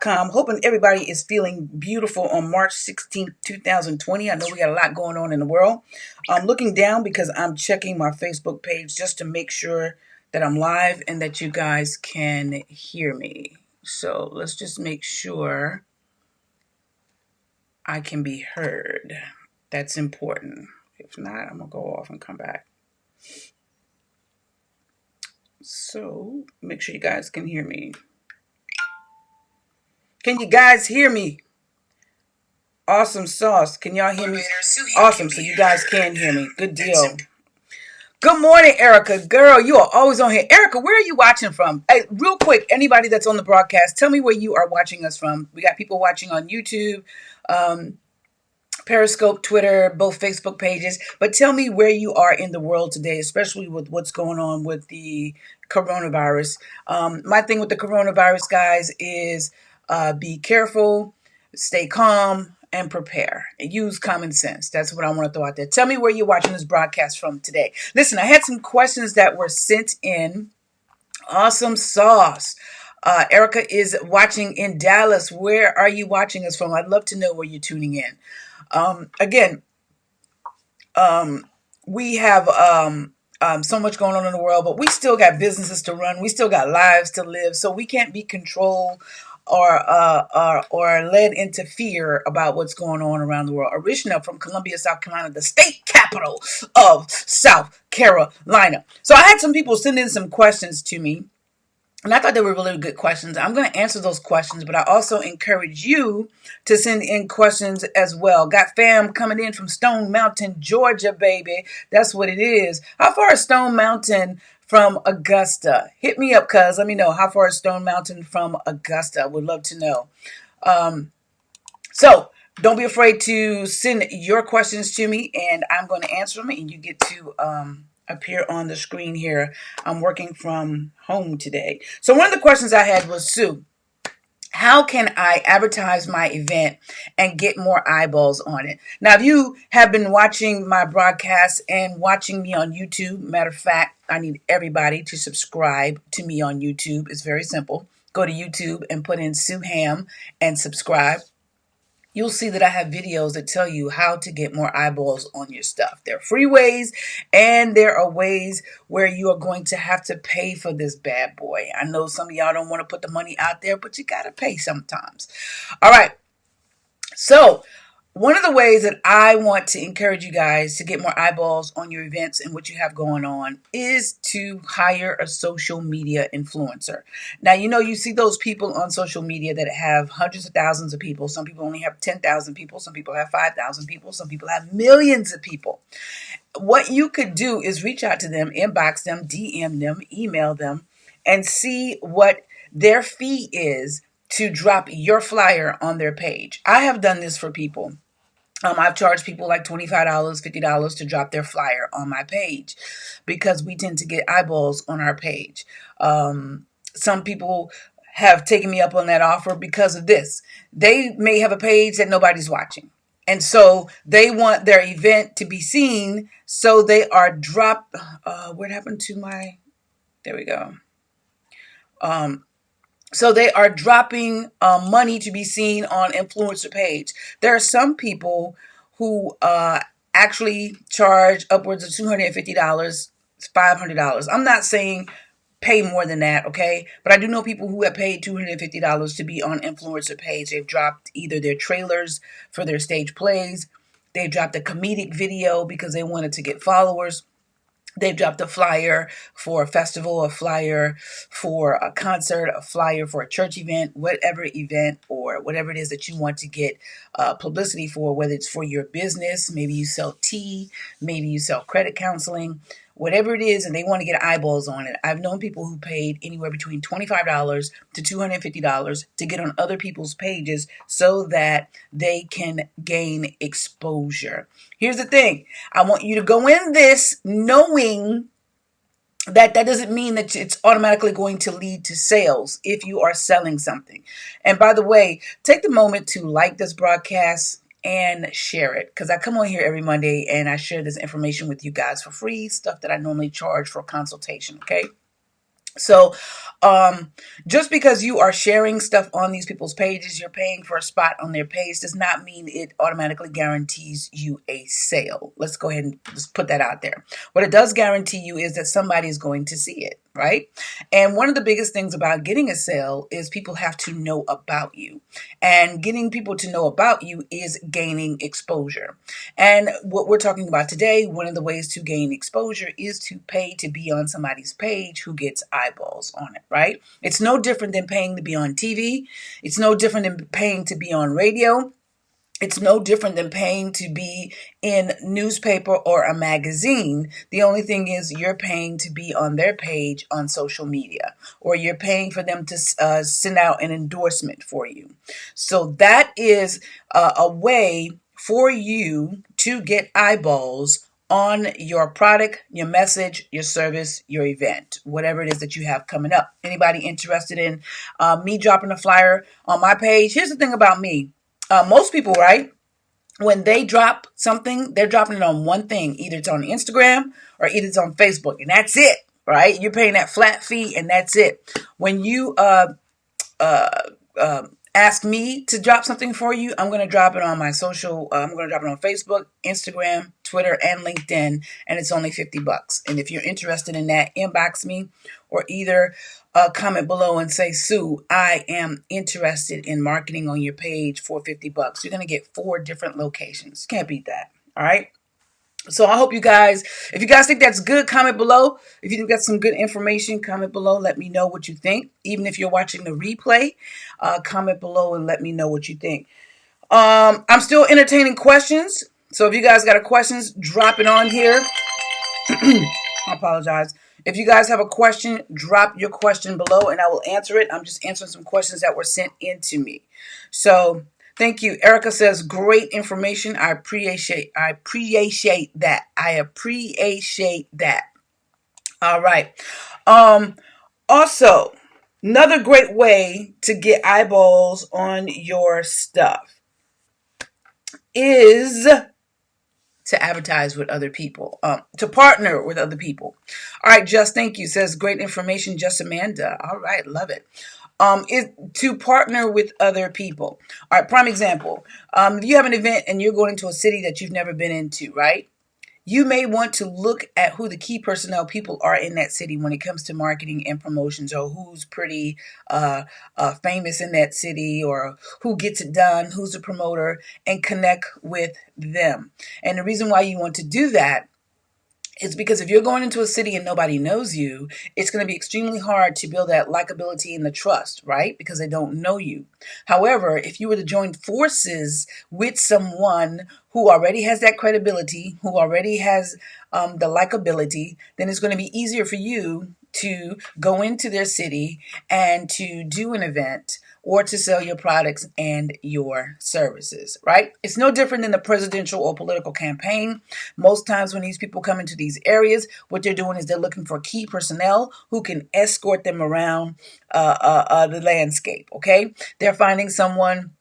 Hoping everybody is feeling beautiful on March 16th, 2020. I know we got a lot going on in the world. I'm looking down because I'm checking my Facebook page just to make sure that I'm live and that you guys can hear me. So let's just make sure I can be heard. That's important. If not, I'm going to go off and come back. So make sure you guys can hear me. Can you guys hear me? Awesome sauce. Can y'all hear me? Awesome. So you guys can hear me. Good deal. Good morning, Erica. Girl, you are always on here. Erica, where are you watching from? Hey, real quick, anybody that's on the broadcast, tell me where you are watching us from. We got people watching on YouTube, Periscope, Twitter, both Facebook pages. But tell me where you are in the world today, especially with what's going on with the coronavirus. My thing with the coronavirus, guys, is be careful, stay calm, and prepare. And use common sense. That's what I want to throw out there. Tell me where you're watching this broadcast from today. Listen, I had some questions that were sent in. Awesome sauce. Erica is watching in Dallas. Where are you watching us from? I'd love to know where you're tuning in. Again, we have so much going on in the world, but we still got businesses to run. We still got lives to live, so we can't be controlled or led into fear about what's going on around the world. Originally from Columbia, South Carolina, the state capital of South Carolina. So I had some people send in some questions to me. And I thought they were really good questions. I'm going to answer those questions, but I also encourage you to send in questions as well. Got fam coming in from Stone Mountain, Georgia, baby. That's what it is. How far is Stone Mountain from Augusta? Hit me up, cuz. Let me know. How far is Stone Mountain from Augusta? I would love to know. So don't be afraid to send your questions to me, and I'm going to answer them, and you get to appear on the screen here. I'm working from home today. So one of the questions I had was, Sue, how can I advertise my event and get more eyeballs on it? Now, if you have been watching my broadcast and watching me on YouTube, matter of fact, I need everybody to subscribe to me on YouTube. It's very simple. Go to YouTube and put in Sue Ham and subscribe. You'll see that I have videos that tell you how to get more eyeballs on your stuff. There are free ways, and there are ways where you are going to have to pay for this bad boy. I know some of y'all don't want to put the money out there, but you got to pay sometimes. All right. So one of the ways that I want to encourage you guys to get more eyeballs on your events and what you have going on is to hire a social media influencer. Now, you see those people on social media that have hundreds of thousands of people. Some people only have 10,000 people. Some people have 5,000 people. Some people have millions of people. What you could do is reach out to them, inbox them, DM them, email them, and see what their fee is to drop your flyer on their page. I have done this for people. I've charged people like $25, $50 to drop their flyer on my page because we tend to get eyeballs on our page. Some people have taken me up on that offer because of this. They may have a page that nobody's watching. And so they want their event to be seen. So they are what happened to there we go. So they are dropping money to be seen on influencer page. There are some people who actually charge upwards of $250, $500. I'm not saying pay more than that, okay? But I do know people who have paid $250 to be on influencer page. They've dropped either their trailers for their stage plays. They dropped a comedic video because they wanted to get followers. They've dropped a flyer for a festival, a flyer for a concert, a flyer for a church event, whatever event or whatever it is that you want to get publicity for, whether it's for your business, maybe you sell tea, maybe you sell credit counseling, whatever it is, and they want to get eyeballs on it. I've known people who paid anywhere between $25 to $250 to get on other people's pages so that they can gain exposure. Here's the thing. I want you to go in this knowing that doesn't mean that it's automatically going to lead to sales if you are selling something. And by the way, take the moment to like this broadcast and share it, because I come on here every Monday and I share this information with you guys for free, stuff that I normally charge for consultation, okay? So Just because you are sharing stuff on these people's pages, you're paying for a spot on their page, does not mean it automatically guarantees you a sale. Let's go ahead and just put that out there. What it does guarantee you is that somebody is going to see it, right? And one of the biggest things about getting a sale is people have to know about you. And getting people to know about you is gaining exposure. And what we're talking about today, one of the ways to gain exposure is to pay to be on somebody's page who gets eyeballs on it, right? It's no different than paying to be on TV. It's no different than paying to be on radio. It's no different than paying to be in newspaper or a magazine. The only thing is you're paying to be on their page on social media, or you're paying for them to send out an endorsement for you. So that is a way for you to get eyeballs on your product, your message, your service, your event, whatever it is that you have coming up. Anybody interested in me dropping a flyer on my page? Here's the thing about me. Most people, right, when they drop something, they're dropping it on one thing. Either it's on Instagram or either it's on Facebook, and that's it, right? You're paying that flat fee, and that's it. When you ask me to drop something for you, I'm going to drop it on my social. I'm going to drop it on Facebook, Instagram, Twitter, and LinkedIn, and it's only $50. And if you're interested in that, inbox me or either comment below and say, Sue, I am interested in marketing on your page for $50. You're going to get 4 different locations. Can't beat that. All right. So I hope you guys, if you guys think that's good, comment below. If you got some good information, comment below. Let me know what you think. Even if you're watching the replay, comment below and let me know what you think. I'm still entertaining questions. So if you guys got a questions, drop it on here. I apologize. If you guys have a question, drop your question below and I will answer it. I'm just answering some questions that were sent in to me. So thank you. Erica says, great information. I appreciate that. I appreciate that. All right. Also, another great way to get eyeballs on your stuff is to advertise with other people, to partner with other people. All right, Just, thank you. Says great information, Just Amanda. All right, love it. Is to partner with other people. All right, prime example. If you have an event and you're going to a city that you've never been into, right? You may want to look at who the key personnel people are in that city when it comes to marketing and promotions, or who's pretty famous in that city, or who gets it done, who's a promoter, and connect with them. And the reason why you want to do that is because if you're going into a city and nobody knows you, it's going to be extremely hard to build that likability and the trust, right? Because they don't know you. However, if you were to join forces with someone who already has that credibility, who already has the likability, then it's going to be easier for you to go into their city and to do an event or to sell your products and your services, right? It's no different than the presidential or political campaign. Most times when these people come into these areas, what they're doing is they're looking for key personnel who can escort them around the landscape, okay? They're finding someone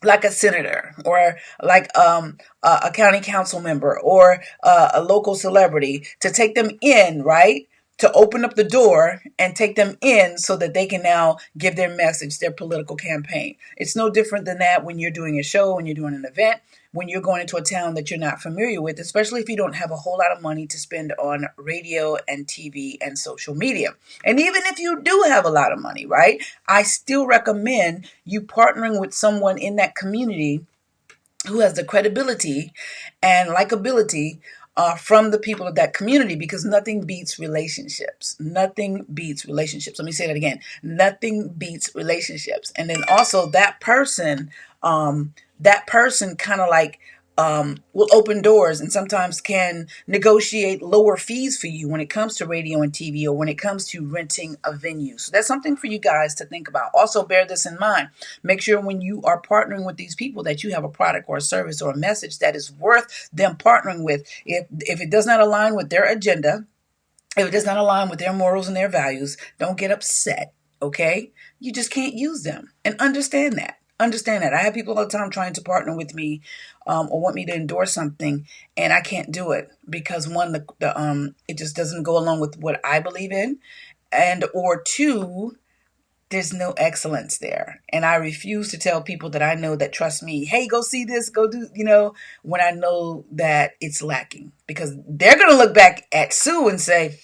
like a senator, or like a county council member, or a local celebrity, to take them in, right? To open up the door and take them in so that they can now give their message, their political campaign. It's no different than that when you're doing a show, when you're doing an event, when you're going into a town that you're not familiar with, especially if you don't have a whole lot of money to spend on radio and TV and social media. And even if you do have a lot of money, right, I still recommend you partnering with someone in that community who has the credibility and likability from the people of that community, because nothing beats relationships. Nothing beats relationships. Let me say that again. Nothing beats relationships. And then also that person kind of like will open doors and sometimes can negotiate lower fees for you when it comes to radio and TV, or when it comes to renting a venue. So that's something for you guys to think about. Also, bear this in mind. Make sure when you are partnering with these people that you have a product or a service or a message that is worth them partnering with. If it does not align with their agenda, if it does not align with their morals and their values, don't get upset, okay? You just can't use them, and understand that. Understand that. I have people all the time trying to partner with me or want me to endorse something, and I can't do it because one, it just doesn't go along with what I believe in, and or two, there's no excellence there. And I refuse to tell people that I know that trust me, hey, go see this, go do, when I know that it's lacking. Because they're going to look back at Sue and say,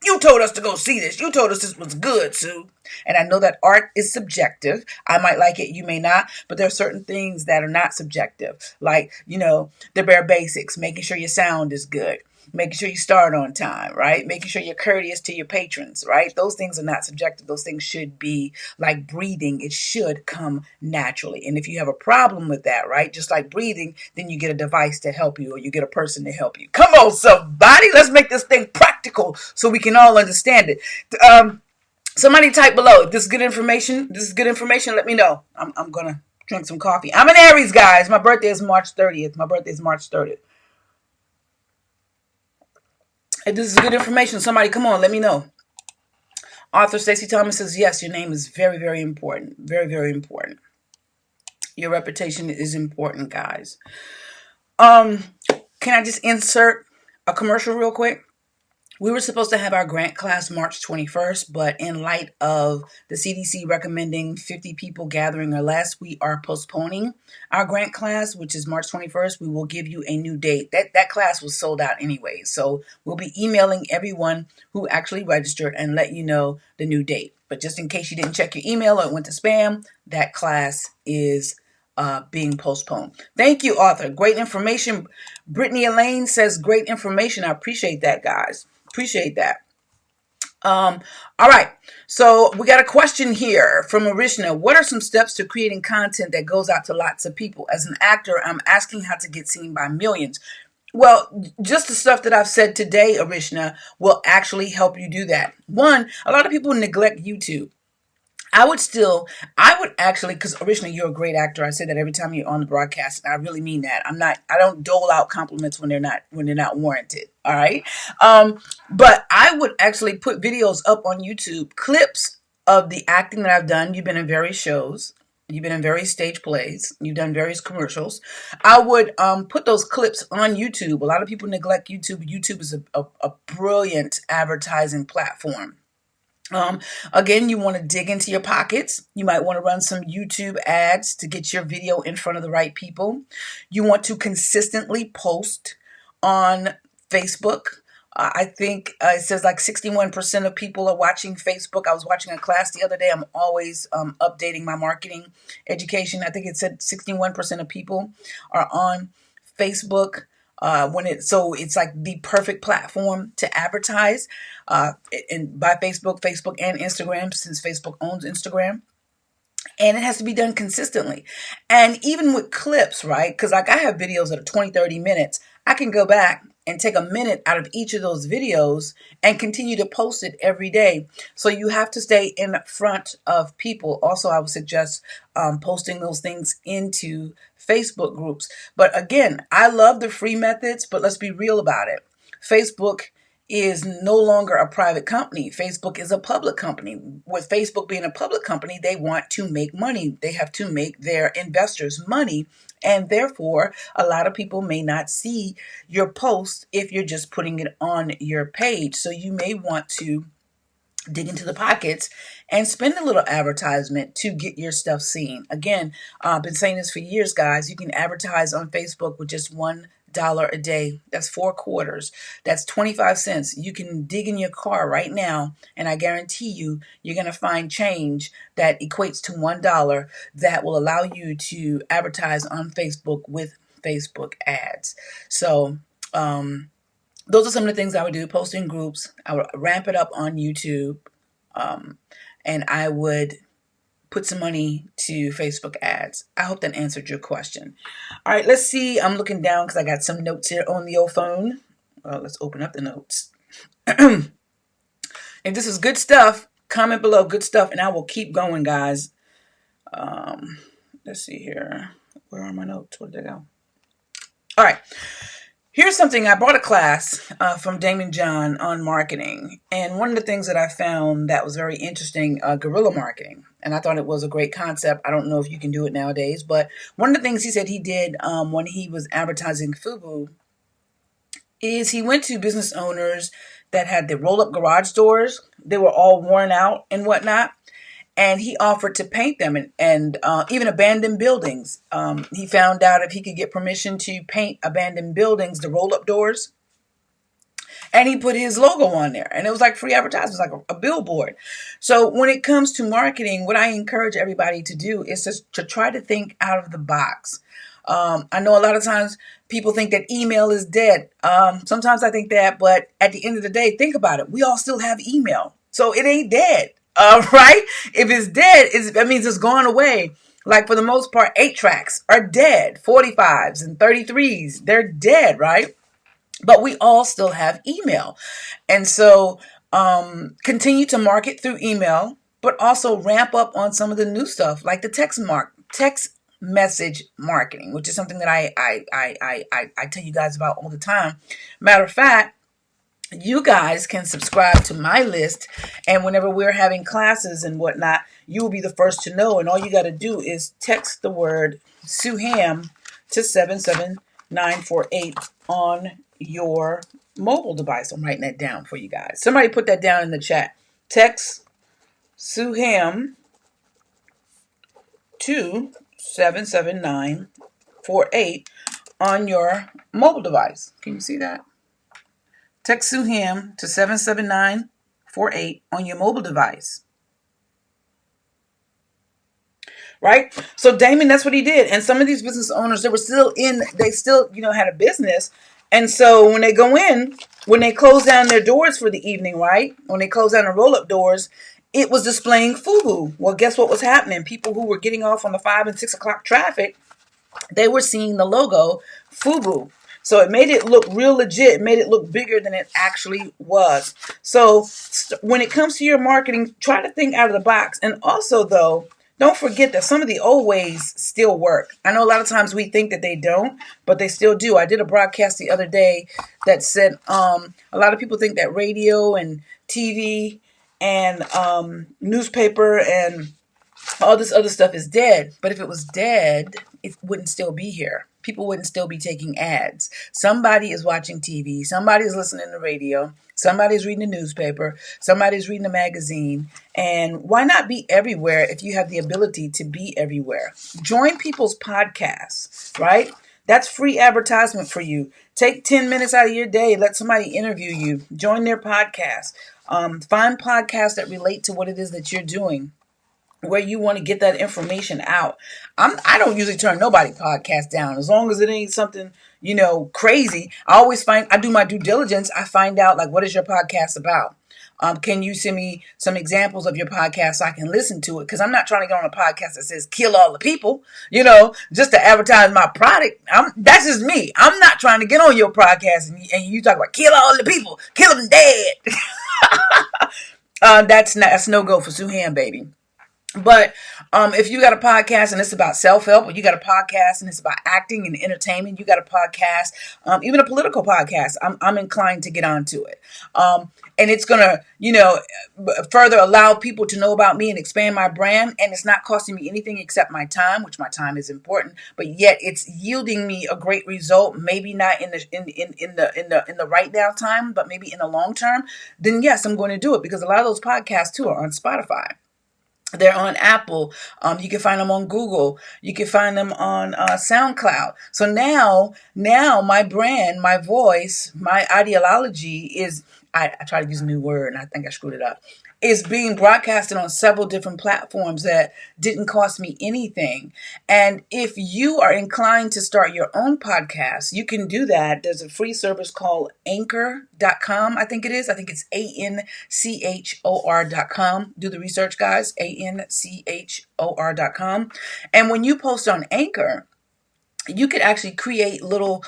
you told us to go see this. You told us this was good, Sue. And I know that art is subjective. I might like it, you may not, but there are certain things that are not subjective. Like, the bare basics, making sure your sound is good, making sure you start on time, right? Making sure you're courteous to your patrons, right? Those things are not subjective. Those things should be like breathing. It should come naturally. And if you have a problem with that, right, just like breathing, then you get a device to help you, or you get a person to help you. Come on, somebody. Let's make this thing practical so we can all understand it. Somebody type below. If this is good information, let me know. I'm going to drink some coffee. I'm an Aries, guys. My birthday is March 30th. If this is good information, somebody come on, let me know. Author Stacey Thomas says, yes, your name is very, very important. Very, very important. Your reputation is important, guys. Can I just insert a commercial real quick? We were supposed to have our grant class March 21st, but in light of the CDC recommending 50 people gathering or less, we are postponing our grant class, which is March 21st. We will give you a new date. That class was sold out anyway, so we'll be emailing everyone who actually registered and let you know the new date. But just in case you didn't check your email or it went to spam, that class is being postponed. Thank you, author. Great information. Brittany Elaine says, great information. I appreciate that, guys. Appreciate that. All right. So we got a question here from Arishna. What are some steps to creating content that goes out to lots of people? As an actor, I'm asking how to get seen by millions. Well, just the stuff that I've said today, Arishna, will actually help you do that. One, a lot of people neglect YouTube. I would actually, because Arishna, you're a great actor. I say that every time you're on the broadcast, and I really mean that. I don't dole out compliments when they're not warranted. All right. But I would actually put videos up on YouTube, clips of the acting that I've done. You've been in various shows. You've been in various stage plays. You've done various commercials. I would put those clips on YouTube. A lot of people neglect YouTube. YouTube is a brilliant advertising platform. Again, you want to dig into your pockets. You might want to run some YouTube ads to get your video in front of the right people. You want to consistently post on Facebook. I think it says like 61% of people are watching Facebook. I was watching a class the other day. I'm always updating my marketing education. I think it said 61% of people are on Facebook. So it's like the perfect platform to advertise, and by Facebook and Instagram, since Facebook owns Instagram. And it has to be done consistently. And even with clips, right? Because like I have videos that are 20, 30 minutes. I can go back and take a minute out of each of those videos and continue to post it every day. So you have to stay in front of people. Also, I would suggest posting those things into Facebook groups. But again, I love the free methods, but let's be real about it. Facebook is no longer a private company. Facebook is a public company. With Facebook being a public company, they want to make money. They have to make their investors money. And therefore, a lot of people may not see your post if you're just putting it on your page. So you may want to dig into the pockets and spend a little advertisement to get your stuff seen. Again, I've been saying this for years, guys. You can advertise on Facebook with just $1 a day. That's 4 quarters. That's 25 cents. You can dig in your car right now, and I guarantee you're going to find change that equates to $1 that will allow you to advertise on Facebook with Facebook ads. So, those are some of the things I would do. Post in groups. I would ramp it up on YouTube. And I would put some money to Facebook ads. I hope that answered your question. All right, let's see. I'm looking down because I got some notes here on the old phone. Well, let's open up the notes. If this is good stuff, comment below good stuff, and I will keep going, guys. Let's see here. Where are my notes? Where did they go? All right. Here's something. I bought a class from Damon John on marketing. And one of the things that I found that was very interesting, guerrilla marketing. And I thought it was a great concept. I don't know if you can do it nowadays. But one of the things he said he did when he was advertising FUBU is he went to business owners that had the roll-up garage doors. They were all worn out and whatnot. And he offered to paint them and even abandoned buildings. He found out if he could get permission to paint abandoned buildings, the roll-up doors, and he put his logo on there, and it was like free advertising. It was like a billboard. So when it comes to marketing, what I encourage everybody to do is to try to think out of the box. I know a lot of times people think that email is dead. Sometimes I think that, but at the end of the day, think about it. We all still have email, so it ain't dead. Right? If it's dead, that means it's gone away. Like for the most part, 8-tracks are dead. 45s and 33s, they're dead, right? But we all still have email. And so continue to market through email, but also ramp up on some of the new stuff like the text message marketing, which is something that I tell you guys about all the time. Matter of fact, you guys can subscribe to my list, and whenever we're having classes and whatnot, you will be the first to know. And all you got to do is text the word Suham to 77948 on your mobile device. I'm writing that down for you guys. Somebody put that down in the chat. Text Suham to 77948 on your mobile device. Can you see that? Text Suham to 77948 on your mobile device. Right? So Damon, that's what he did. And some of these business owners, they still had a business. And so when they go in, when they close down their doors for the evening, right? When they close down the roll-up doors, it was displaying FUBU. Well, guess what was happening? People who were getting off on the 5 and 6 o'clock traffic, they were seeing the logo FUBU. So it made it look real legit. It made it look bigger than it actually was. So when it comes to your marketing, try to think out of the box. And also, though, don't forget that some of the old ways still work. I know a lot of times we think that they don't, but they still do. I did a broadcast the other day that said a lot of people think that radio and TV and newspaper and all this other stuff is dead. But if it was dead, it wouldn't still be here. People wouldn't still be taking ads. Somebody is watching TV. Somebody's listening to radio. Somebody's reading a newspaper. Somebody's reading a magazine. And why not be everywhere if you have the ability to be everywhere? Join people's podcasts, right? That's free advertisement for you. Take 10 minutes out of your day. Let somebody interview you. Join their podcast. Find podcasts that relate to what it is that you're doing, where you want to get that information out. I don't usually turn nobody podcast down as long as it ain't something, crazy. I do my due diligence. I find out, like, what is your podcast about? Can you send me some examples of your podcast so I can listen to it? Because I'm not trying to get on a podcast that says kill all the people, just to advertise my product. That's just me. I'm not trying to get on your podcast and you talk about kill all the people, kill them dead. That's no go for Suham, baby. But if you got a podcast and it's about self-help, or you got a podcast and it's about acting and entertainment, you got a podcast, even a political podcast, I'm inclined to get onto it. And it's going to, further allow people to know about me and expand my brand. And it's not costing me anything except my time, which my time is important, but yet it's yielding me a great result. Maybe not in the right now time, but maybe in the long term. Then yes, I'm going to do it, because a lot of those podcasts too are on Spotify. They're on Apple. You can find them on Google. You can find them on SoundCloud. So now my brand, my voice, my ideology is, I try to use a new word and I think I screwed it up, is being broadcasted on several different platforms that didn't cost me anything. And if you are inclined to start your own podcast, you can do that. There's a free service called anchor.com. I think it is. I think it's ANCHOR.com. Do the research, guys. ANCHOR.com. And when you post on Anchor, you could actually create little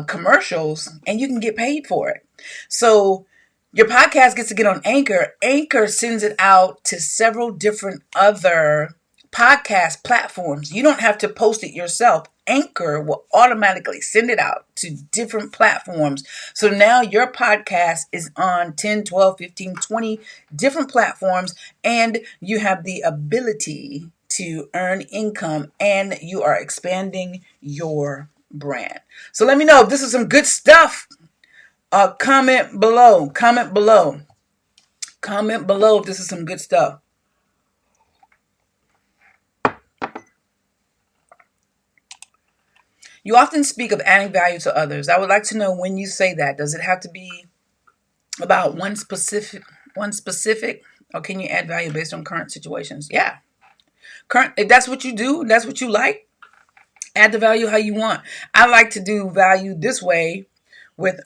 commercials and you can get paid for it. So your podcast gets to get on Anchor. Anchor sends it out to several different other podcast platforms. You don't have to post it yourself. Anchor will automatically send it out to different platforms. So now your podcast is on 10, 12, 15, 20 different platforms, and you have the ability to earn income, and you are expanding your brand. So let me know if this is some good stuff. Comment below. Comment below. Comment below if this is some good stuff. You often speak of adding value to others. I would like to know when you say that. Does it have to be about one specific, or can you add value based on current situations? Yeah. Current, if that's what you do, that's what you like, add the value how you want. I like to do value this way with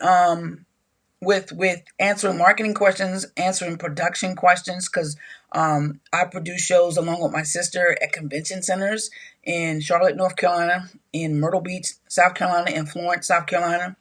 answering marketing questions, answering production questions, because I produce shows along with my sister at convention centers in Charlotte, North Carolina, in Myrtle Beach, South Carolina, and Florence, South Carolina.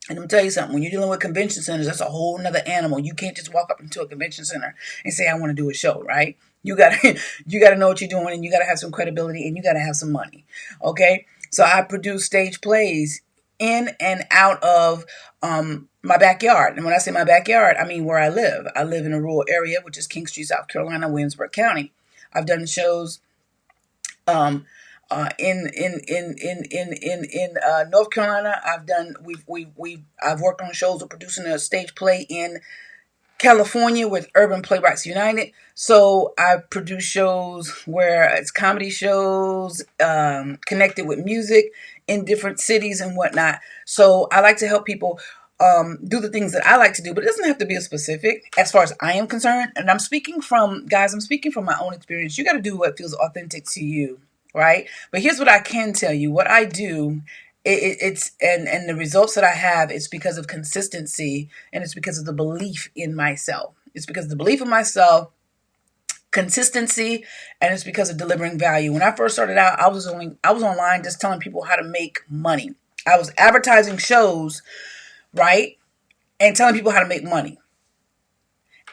And I'm gonna tell you something, when you're dealing with convention centers, that's a whole nother animal. You can't just walk up into a convention center and say, I want to do a show, right? You gotta you gotta know what you're doing, and you gotta have some credibility, and you gotta have some money. Okay? So I produce stage plays in and out of my backyard. And when I say my backyard, I mean where I live. I live in a rural area, which is King Street, South Carolina, Williamsburg County. I've done shows in North Carolina. I've worked on shows of producing a stage play in California with Urban Playwrights United. So I produce shows where it's comedy shows connected with music in different cities and whatnot. So I like to help people do the things that I like to do, but it doesn't have to be a specific as far as I am concerned. And I'm speaking from my own experience. You got to do what feels authentic to you, right? But here's what I can tell you. What I do, it's the results that I have, it's because of consistency, and it's because of the belief in myself. It's because of the belief in myself, consistency, and it's because of delivering value. When I first started out, I was online just telling people how to make money. I was advertising shows, right? And telling people how to make money.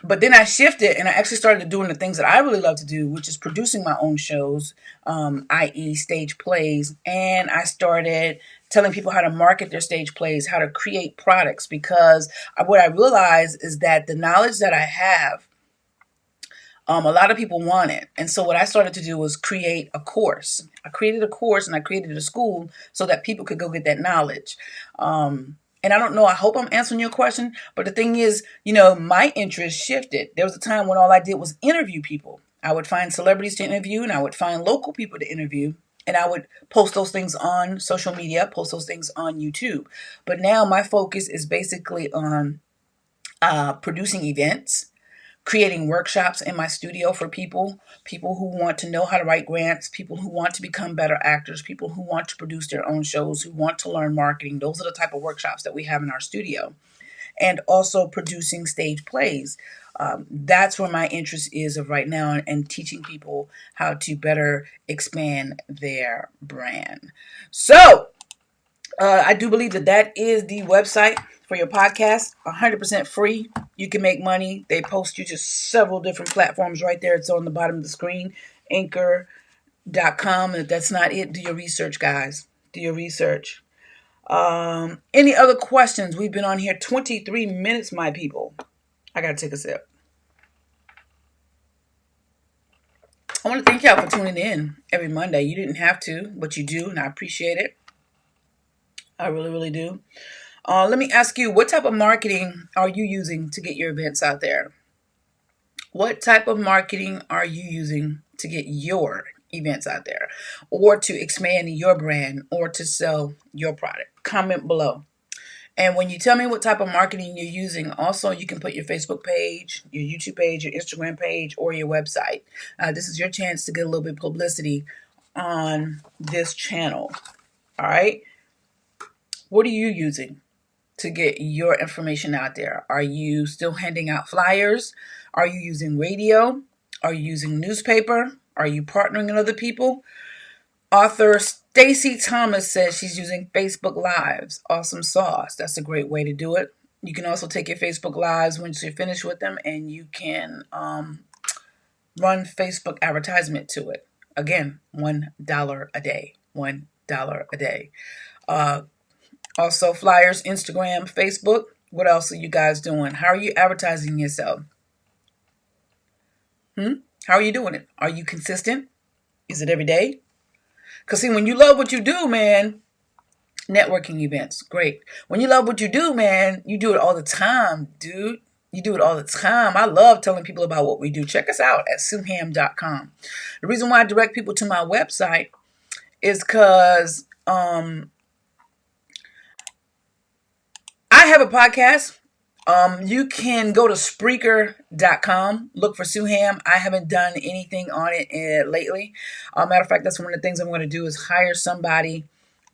But then I shifted and I actually started doing the things that I really love to do, which is producing my own shows, i.e. stage plays. And I started telling people how to market their stage plays, how to create products, because what I realized is that the knowledge that I have, a lot of people want it. And so what I started to do was create a course. I created a course and I created a school so that people could go get that knowledge. And I don't know, I hope I'm answering your question, but the thing is, my interest shifted. There was a time when all I did was interview people. I would find celebrities to interview, and I would find local people to interview, and I would post those things on social media, post those things on YouTube. But now my focus is basically on producing events, creating workshops in my studio for people who want to know how to write grants, people who want to become better actors, people who want to produce their own shows, who want to learn marketing. Those are the type of workshops that we have in our studio. And also producing stage plays. That's where my interest is of right now, and teaching people how to better expand their brand. So I do believe that is the website for your podcast, 100% free. You can make money. They post you to several different platforms right there. It's on the bottom of the screen, anchor.com. If that's not it, do your research, guys. Do your research. Any other questions? We've been on here 23 minutes, my people. I got to take a sip. I want to thank y'all for tuning in every Monday. You didn't have to, but you do, and I appreciate it. I really, really do. Let me ask you, what type of marketing are you using to get your events out there? What type of marketing are you using to get your events out there, or to expand your brand, or to sell your product? Comment below. And when you tell me what type of marketing you're using, also you can put your Facebook page, your YouTube page, your Instagram page, or your website. This is your chance to get a little bit of publicity on this channel. All right. What are you using to get your information out there? Are you still handing out flyers? Are you using radio? Are you using newspaper? Are you partnering with other people? Author Stacy Thomas says she's using Facebook Lives. Awesome sauce. That's a great way to do it. You can also take your Facebook Lives once you're finished with them, and you can run Facebook advertisement to it. Again, $1 a day. $1 a day. Also, flyers, Instagram, Facebook. What else are you guys doing? How are you advertising yourself? How are you doing it? Are you consistent? Is it every day? Because see, when you love what you do, man, Networking events, great. When you love what you do, man, you do it all the time, dude. You do it all the time. I love telling people about what we do. Check us out at suham.com. The reason why I direct people to my website is because I have a podcast. You can go to Spreaker.com, look for Suham. I haven't done anything on it lately. Matter of fact, that's one of the things I'm going to do is hire somebody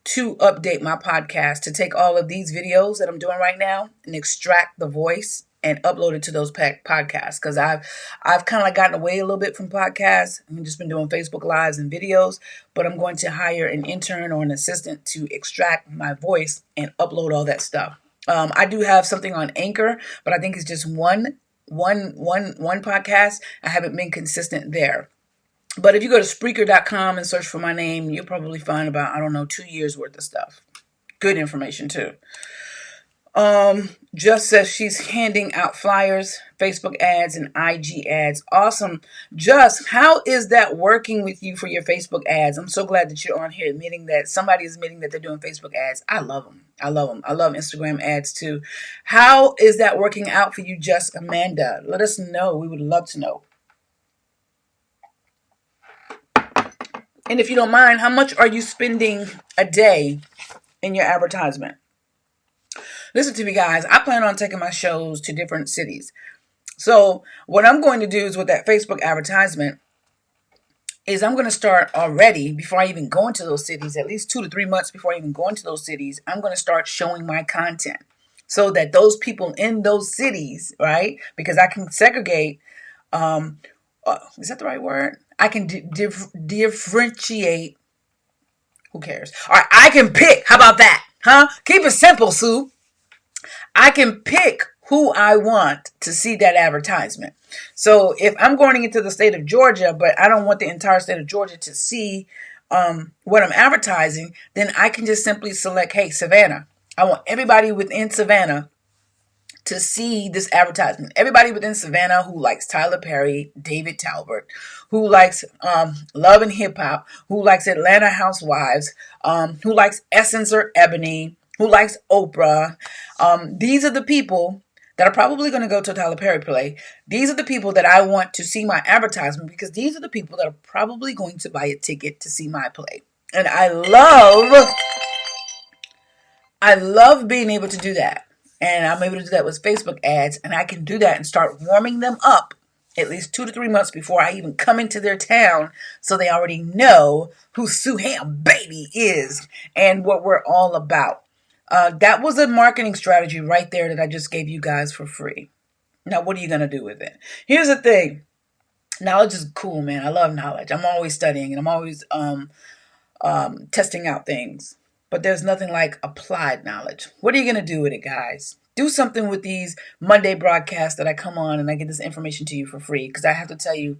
to update my podcast, to take all of these videos that I'm doing right now and extract the voice and upload it to those podcasts. Because I've kind of like gotten away a little bit from podcasts. I've just been doing Facebook Lives and videos, but I'm going to hire an intern or an assistant to extract my voice and upload all that stuff. I do have something on Anchor, but I think it's just one podcast. I haven't been consistent there. But if you go to Spreaker.com and search for my name, you'll probably find about, 2 years worth of stuff. Good information too. Just says she's handing out flyers, Facebook ads, and IG ads. Awesome. Just, how is that working with you for your Facebook ads? I'm so glad that you're on here admitting that somebody is admitting that they're doing Facebook ads. I love them. I love Instagram ads too. How is that working out for you, Just Amanda? Let us know. We would love to know. And if you don't mind, how much are you spending a day in your advertisement? Listen to me, guys. I plan on taking my shows to different cities. So what I'm going to do is with that Facebook advertisement is I'm going to start already before I even go into those cities, at least 2 to 3 months before I even go into those cities, I'm going to start showing my content so that those people in those cities, right? Because I can segregate, is that the right word? I can differentiate. Who cares? All right, I can pick. How about that? Huh? Keep it simple, Sue. I can pick who I want to see that advertisement. So if I'm going into the state of Georgia, but I don't want the entire state of Georgia to see what I'm advertising, then I can just simply select, hey, Savannah. I want everybody within Savannah to see this advertisement. Everybody within Savannah who likes Tyler Perry, David Talbot, who likes Love and Hip Hop, who likes Atlanta Housewives, who likes Essence or Ebony, who likes Oprah. These are the people that are probably going to go to a Tyler Perry play. These are the people that I want to see my advertisement because these are the people that are probably going to buy a ticket to see my play. And I love being able to do that. And I'm able to do that with Facebook ads. And I can do that and start warming them up at least 2 to 3 months before I even come into their town. So they already know who Suham Baby is and what we're all about. That was a marketing strategy right there that I just gave you guys for free. Now, what are you going to do with it? Here's the thing. Knowledge is cool, man. I love knowledge. I'm always studying and I'm always testing out things. But there's nothing like applied knowledge. What are you going to do with it, guys? Do something with these Monday broadcasts that I come on and I get this information to you for free. Because I have to tell you,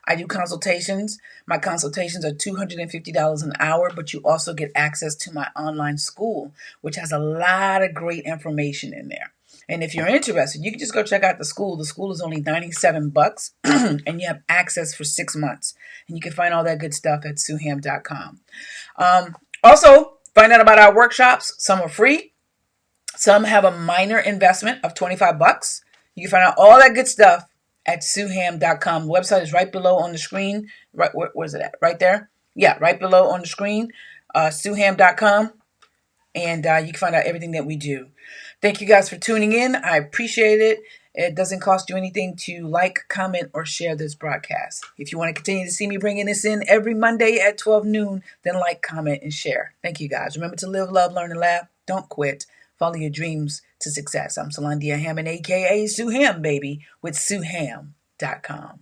I do consultations. My consultations are $250 an hour, but you also get access to my online school, which has a lot of great information in there. And if you're interested, you can just go check out the school. The school is only $97 and you have access for 6 months. And you can find all that good stuff at suham.com. Also, find out about our workshops. Some are free. Some have a minor investment of $25. You can find out all that good stuff at suham.com. The website is right below on the screen. Right, where's it at? Right there? Yeah, right below on the screen. Suham.com. And you can find out everything that we do. Thank you guys for tuning in. I appreciate it. It doesn't cost you anything to like, comment, or share this broadcast. If you want to continue to see me bringing this in every Monday at 12 noon, then like, comment, and share. Thank you guys. Remember to live, love, learn, and laugh. Don't quit. Follow your dreams to success. I'm Salandia Hammond, a.k.a. Suham Baby, with suham.com.